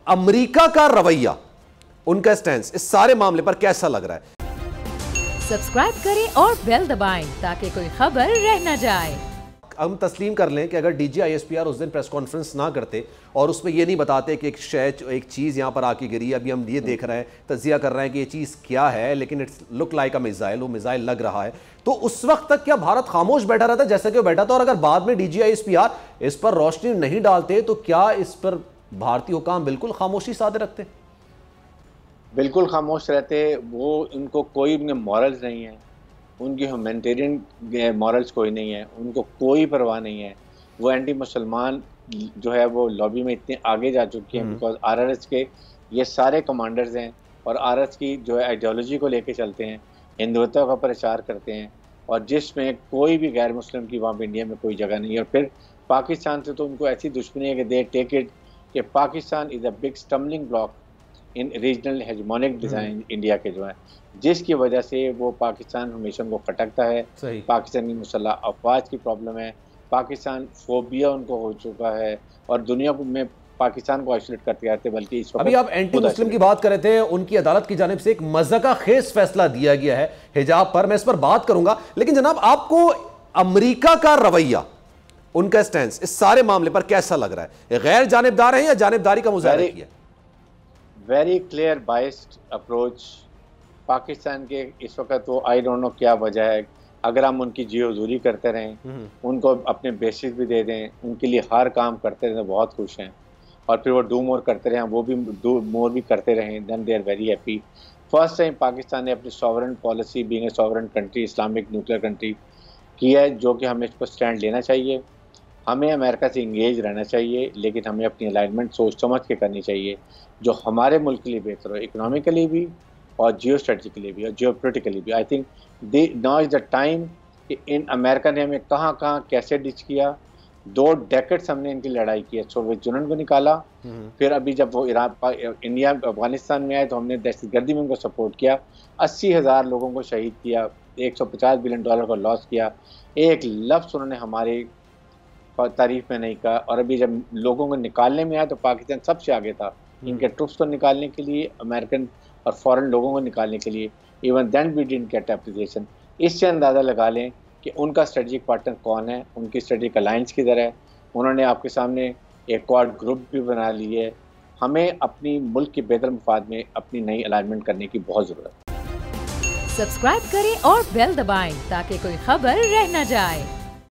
America का रवैया, उनका स्टैंड इस सारे मामले पर कैसा लग रहा है? सब्सक्राइब करें और बेल दबाएं ताकि कोई खबर रह न जाए। हम तस्लीम कर लें कि अगर DGISPR उस दिन प्रेस कॉन्फ्रेंस ना करते और उसमें ये नहीं बताते कि एक चीज़ यहाँ पर आके गिरी, अभी हम ये देख रहे हैं, तजिया कर रहे हैं कि ये चीज़ क्या है, लेकिन it's look like a missile, वो मिसाइल लग रहा है, तो उस वक्त तक क्या भारत खामोश बैठा रहता जैसा कि वो बैठा था? और अगर बाद में DGISPR इस पर रोशनी नहीं डालते तो क्या इस पर भारतीय हुकाम बिल्कुल खामोशी साधे रखते? बिल्कुल खामोश रहते। वो उनको कोई उनके मॉरल्स नहीं है, उनकी ह्यूमैनिटेरियन मॉरल्स कोई नहीं है, उनको कोई परवाह नहीं है। वो एंटी मुसलमान जो है वो लॉबी में इतने आगे जा चुके हैं बिकॉज RRS के ये सारे कमांडर्स हैं और RRS की जो है आइडियोलॉजी को लेके चलते हैं, हिंदुत्व का प्रचार करते हैं और जिसमें कोई भी गैर मुस्लिम की वहाँ पर इंडिया में कोई जगह नहीं है। और फिर पाकिस्तान से तो उनको ऐसी दुश्मनी है कि दे टेक इट कि Pakistan is a big stumbling block in regional hegemonic design India के जो है, जिसकी वजह से वो पाकिस्तान हमेशा उनको खटकता है। पाकिस्तानी मुसल्लह अफवाज की प्रॉब्लम है, पाकिस्तान फोबिया उनको हो चुका है और दुनिया में पाकिस्तान को आइसोलेट करते रहते। बल्कि इस वक्त अभी आप एंटी मुस्लिम की बात कर रहे थे, उनकी अदालत की जानिब से एक मज़ाका खेज फैसला दिया गया है हिजाब पर, मैं इस पर बात करूंगा, लेकिन जनाब आपको अमेरिका का रवैया, उनका स्टैंड इस सारे मामले पर कैसा लग रहा है? गैर जानिबदार है या जानिबदारी का मुजाहिरा किया? Very clear biased approach Pakistan के इस वक्त। वो आई डोंट नो क्या वजह है। अगर हम उनकी जी हजूरी करते रहें, उनको अपने बेसिस भी दे दें, उनके लिए हर काम करते रहें तो बहुत खुश हैं, और फिर वो डू मोर करते रहें, वो भी डू मोर भी करते रहें, then they are very happy. First time Pakistan ने अपनी sovereign policy being a sovereign country, Islamic nuclear country की है, जो कि हमें इस पर स्टैंड लेना चाहिए। हमें अमेरिका से इंगेज रहना चाहिए, लेकिन हमें अपनी अलाइनमेंट सोच समझ के करनी चाहिए जो हमारे मुल्क के लिए बेहतर हो, इकोनॉमिकली भी और जियो स्ट्रेटेजिकली भी और जियो पोलिटिकली भी। I think now is the time कि इन अमेरिका ने हमें कहाँ कहाँ कैसे डिच किया। 2 डेकेड्स हमने इनकी लड़ाई की है, सोवियत यूनियन को निकाला, फिर अभी जब वो इंडिया अफगानिस्तान में आए तो हमने दहशतगर्दी में उनको सपोर्ट किया, 80,000 लोगों को शहीद किया, $150 बिलियन का लॉस किया, एक लफ्ज़ उन्होंने हमारी तारीफ में नहीं कहा। और अभी जब लोगों को निकालने में आया तो पाकिस्तान सबसे आगे था इनके ट्रुप्स को निकालने के लिए, अमेरिकन और फॉरेन लोगों को निकालने के लिए। Even then we didn't get appreciation. इससे अंदाज़ा लगा लें कि उनका स्ट्रेटजिक पार्टनर कौन है, उनकी स्ट्रेटजिक अलायंस किधर है। उन्होंने आपके सामने एक क्वाड ग्रुप भी बना ली है। हमें अपनी मुल्क के बेहतर मफाद में अपनी नई अलाइनमेंट करने की बहुत ज़रूरत है। सब्सक्राइब करें और बेल दबाएं ताकि कोई खबर रह न जाए।